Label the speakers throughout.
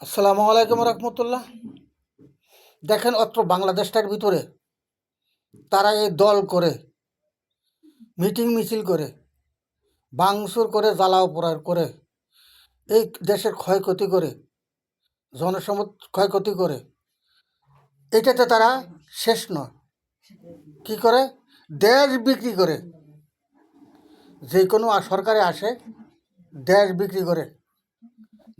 Speaker 1: আসসালামু আলাইকুম রহমতুল্লাহ। দেখেন অত্র বাংলাদেশটার ভিতরে তারা এই দল করে মিটিং মিছিল করে ভাঙচুর করে জ্বালাও পোড়ার করে এই দেশের ক্ষয়ক্ষতি করে জনসম্পদ ক্ষয়ক্ষতি করে এটাতে তারা শেষ নয়। কি করে? দেশ বিক্রি করে। যে কোনো সরকারে আসে দেশ বিক্রি করে,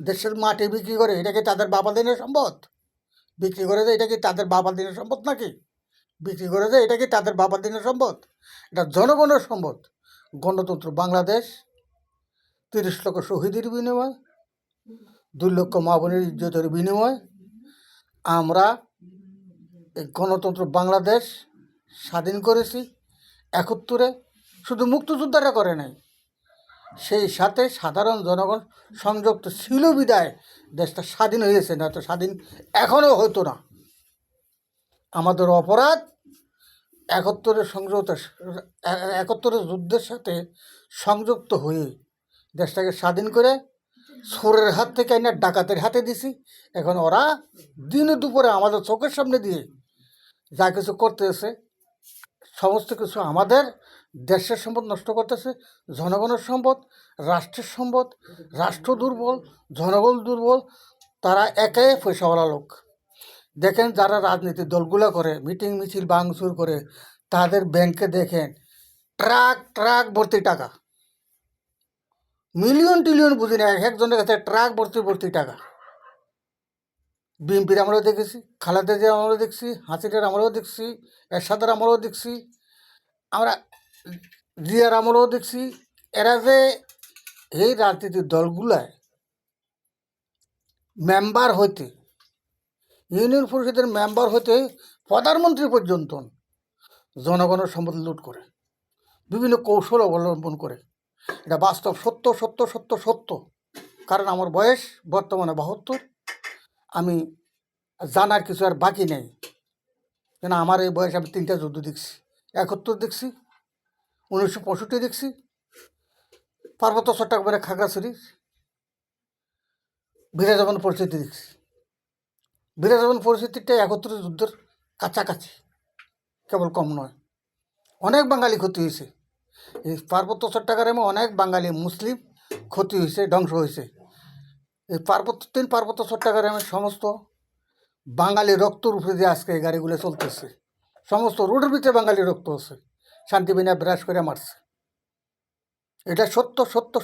Speaker 1: দেশের মাটি বিক্রি করে। এটা কি তাদের বাবা দিনের সম্পদ? বিক্রি করে দেয়। এটা কি তাদের বাবা দিনের সম্পদ নাকি? বিক্রি করে দেয়। এটা কি তাদের বাবা দিনের সম্পদ? এটা জনগণের সম্পদ। গণতন্ত্র বাংলাদেশ ৩০ লক্ষ শহীদের বিনিময়, ২ লক্ষ মা বোনের ইজ্জতের বিনিময় আমরা এই গণতন্ত্র বাংলাদেশ স্বাধীন করেছি। ৭১-এ শুধু মুক্তিযোদ্ধারা করে নাই, সেই সাথে সাধারণ জনগণ সংযুক্ত ছিল বিদায় দেশটা স্বাধীন হয়েছে, না তো স্বাধীন এখনও হতো না। আমাদের অপরাধ ৭১-এর সংযুক্ত ৭১-এর যুদ্ধের সাথে সংযুক্ত হয়ে দেশটাকে স্বাধীন করে চোরের হাত থেকে এনে ডাকাতের হাতে দিছি। এখন ওরা দিনে দুপুরে আমাদের চোখের সামনে দিয়ে যা কিছু করতেছে, সমস্ত কিছু আমাদের দেশের সম্পদ নষ্ট করতেছে, জনগণের সম্পদ, রাষ্ট্রের সম্পদ। রাষ্ট্র দুর্বল, জনগণ দুর্বল, তারা একে পয়সাওয়ালা লোক। দেখেন যারা রাজনীতির দলগুলো করে মিটিং মিছিল ভাঙচুর করে, তাদের ব্যাংকে দেখেন ট্রাক ট্রাক ভর্তি টাকা, মিলিয়ন টিলিয়ন বুঝি না, এক একজনের কাছে ট্রাক ভর্তি ভর্তি টাকা। বিএনপির আমরাও দেখেছি, খালেদা জিয়ার আমরাও দেখছি, হাসিনার আমরাও দেখছি, এরশাদের আমরাও দেখছি, আমরা জিয়ার আমরাও দেখছি। এরা যে এই রাজনীতির দলগুলায় মেম্বার হইতে, ইউনিয়ন পরিষদের মেম্বার হইতে প্রধানমন্ত্রী পর্যন্ত জনগণের সম্পদ লুট করে, বিভিন্ন কৌশল অবলম্বন করে। এটা বাস্তব, সত্য সত্য সত্য সত্য। কারণ আমার বয়স বর্তমানে ৭২। আমি জানার কিছু আর বাকি নেই, কেন আমার এই বয়সে আমি 3টা যুদ্ধ দেখছি। ৭১ দেখছি, 1965 দেখছি, পার্বত্য চট্টগ্রামের খাগড়াছড়ির বিরাজমান পরিস্থিতি দেখছি। বিরাজমান পরিস্থিতিটা ৭১ যুদ্ধের কাছাকাছি, কেবল কম নয়। অনেক বাঙালি ক্ষতি হয়েছে এই পার্বত্য চট্টগ্রামে, অনেক বাঙালি মুসলিম ক্ষতি হয়েছে, ধ্বংস হয়েছে। এই পার্বত্য চট্টগ্রামের সমস্ত বাঙালি রক্তর উপরে দিয়ে আজকে এই গাড়িগুলো চলতেছে। সমস্ত রোডের ভিতরে বাঙালি রক্ত আছে, শান্তি বিনা বিরাজ করে মারছে। এটা সত্য সত্য।